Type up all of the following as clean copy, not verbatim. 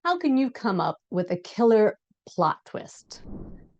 How can you come up with a killer plot twist?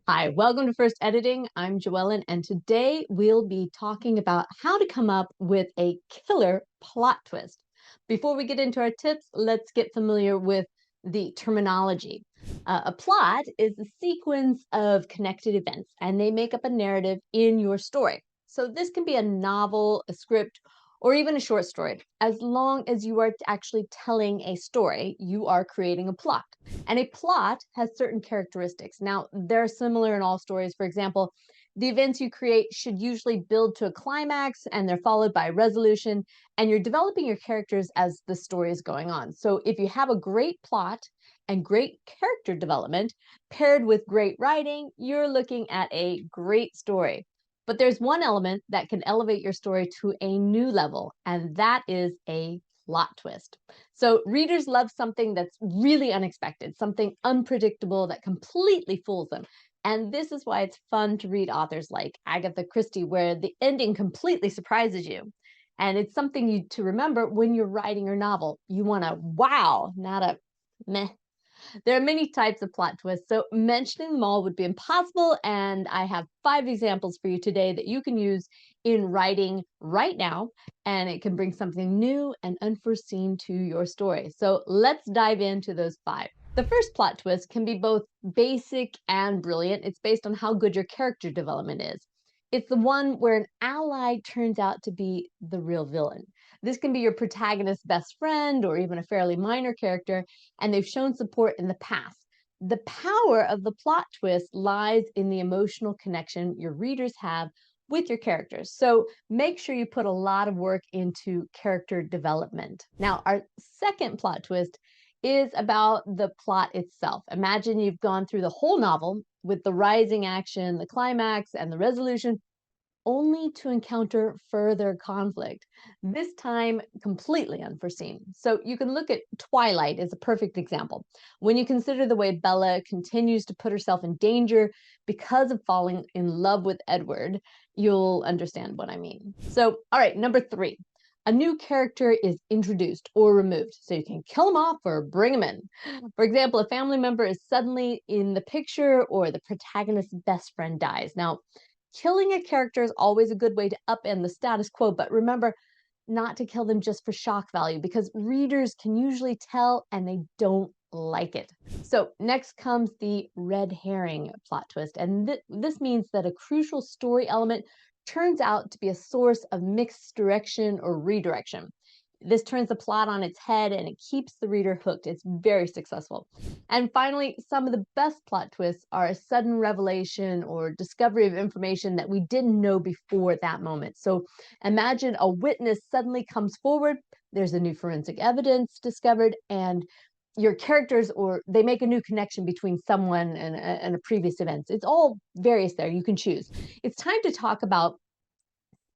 Hi, welcome to First Editing. I'm Joellen, and today we'll be talking about how to come up with a killer plot twist. Before we get into our tips, let's get familiar with the terminology. A plot is a sequence of connected events, and they make up a narrative in your story. So this can be a novel, a script, or even a short story. As long as you are actually telling a story, you are creating a plot. And a plot has certain characteristics. Now, they're similar in all stories. For example, the events you create should usually build to a climax and they're followed by a resolution, and you're developing your characters as the story is going on. So, if you have a great plot and great character development paired with great writing, you're looking at a great story. But there's one element that can elevate your story to a new level, and that is a plot twist. So readers love something that's really unexpected, something unpredictable that completely fools them. And this is why it's fun to read authors like Agatha Christie, where the ending completely surprises you. And it's something to remember when you're writing your novel. You want a wow, not a meh. There are many types of plot twists, so mentioning them all would be impossible. And I have 5 examples for you today that you can use in writing right now, and it can bring something new and unforeseen to your story. So let's dive into those 5. The first plot twist can be both basic and brilliant. It's based on how good your character development is. It's the one where an ally turns out to be the real villain. This can be your protagonist's best friend or even a fairly minor character, and they've shown support in the past. The power of the plot twist lies in the emotional connection your readers have with your characters. So make sure you put a lot of work into character development. Now, our second plot twist is about the plot itself. Imagine you've gone through the whole novel with the rising action, the climax, and the resolution, only to encounter further conflict, this time completely unforeseen. So you can look at Twilight as a perfect example. When you consider the way Bella continues to put herself in danger because of falling in love with Edward, you'll understand what I mean. So, all right, number 3. A new character is introduced or removed, so you can kill them off or bring them in. For example, a family member is suddenly in the picture or the protagonist's best friend dies. Now, killing a character is always a good way to upend the status quo, but remember not to kill them just for shock value because readers can usually tell and they don't like it. So, next comes the red herring plot twist, and this means that a crucial story element turns out to be a source of mixed direction or redirection. This turns the plot on its head and it keeps the reader hooked. It's very successful. And finally, some of the best plot twists are a sudden revelation or discovery of information that we didn't know before at that moment. So imagine a witness suddenly comes forward, there's a new forensic evidence discovered, and your characters or they make a new connection between someone and a previous events. It's all various there. You can choose. It's time to talk about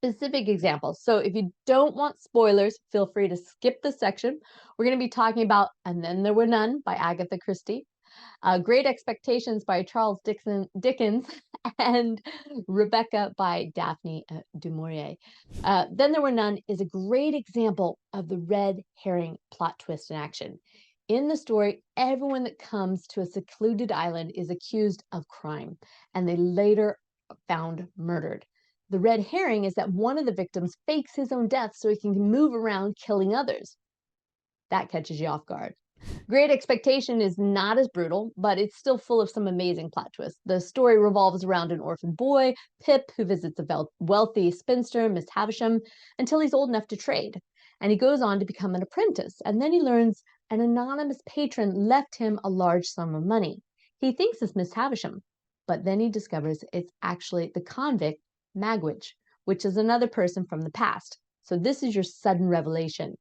specific examples. So if you don't want spoilers, feel free to skip this section. We're going to be talking about And Then There Were None by Agatha Christie, Great Expectations by Charles Dickens, and Rebecca by Daphne du Maurier. Then There Were None is a great example of the red herring plot twist in action. In the story, everyone that comes to a secluded island is accused of crime, and they later found murdered. The red herring is that one of the victims fakes his own death so he can move around killing others. That catches you off guard. Great Expectation is not as brutal, but it's still full of some amazing plot twists. The story revolves around an orphan boy, Pip, who visits a wealthy spinster, Miss Havisham, until he's old enough to trade. And he goes on to become an apprentice, and then he learns an anonymous patron left him a large sum of money. He thinks it's Miss Havisham, but then he discovers it's actually the convict, Magwitch, which is another person from the past. So this is your sudden revelation.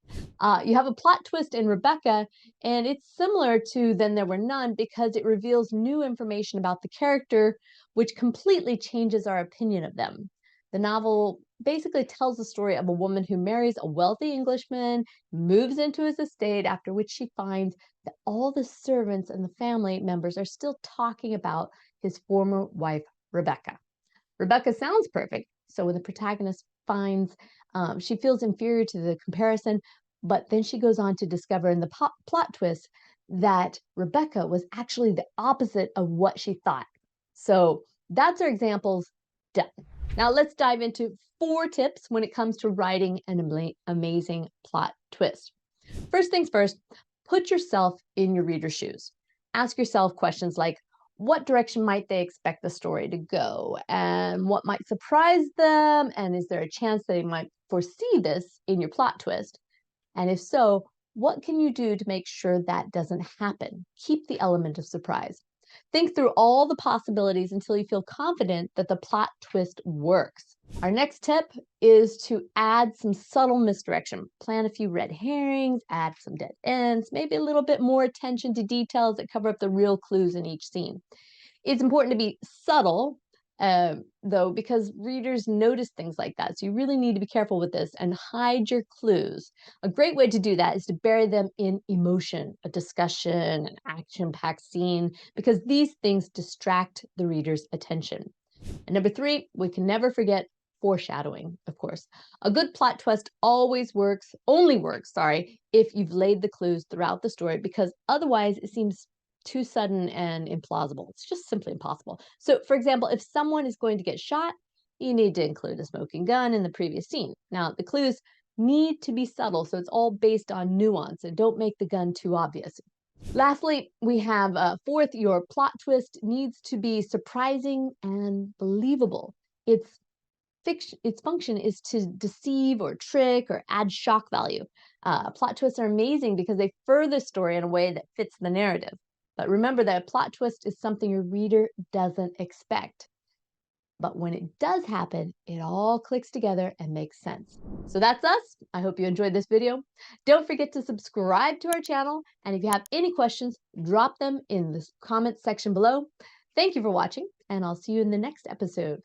You have a plot twist in Rebecca, and it's similar to Then There Were None because it reveals new information about the character, which completely changes our opinion of them. The novel basically tells the story of a woman who marries a wealthy Englishman, moves into his estate, after which she finds that all the servants and the family members are still talking about his former wife, Rebecca. Rebecca sounds perfect. So when the protagonist finds she feels inferior to the comparison, but then she goes on to discover in the plot twist that Rebecca was actually the opposite of what she thought. So that's our examples done. Now let's dive into 4 tips when it comes to writing an amazing plot twist. First things first, put yourself in your reader's shoes. Ask yourself questions like, what direction might they expect the story to go? And what might surprise them? And is there a chance they might foresee this in your plot twist? And if so, what can you do to make sure that doesn't happen? Keep the element of surprise. Think through all the possibilities until you feel confident that the plot twist works. Our next tip is to add some subtle misdirection. Plant a few red herrings, add some dead ends, maybe a little bit more attention to details that cover up the real clues in each scene. It's important to be subtle, though, because readers notice things like that. So you really need to be careful with this and hide your clues. A great way to do that is to bury them in emotion, a discussion, an action-packed scene, because these things distract the reader's attention. And number 3, we can never forget foreshadowing, of course. A good plot twist only works, if you've laid the clues throughout the story, because otherwise it seems too sudden and implausible. It's just simply impossible. So, for example, if someone is going to get shot, you need to include a smoking gun in the previous scene. Now, the clues need to be subtle, so it's all based on nuance, and don't make the gun too obvious. Lastly, we have fourth, your plot twist needs to be surprising and believable. Its function is to deceive or trick or add shock value. Plot twists are amazing because they further the story in a way that fits the narrative. But remember that a plot twist is something your reader doesn't expect. But when it does happen, it all clicks together and makes sense. So that's us. I hope you enjoyed this video. Don't forget to subscribe to our channel. And if you have any questions, drop them in the comments section below. Thank you for watching, and I'll see you in the next episode.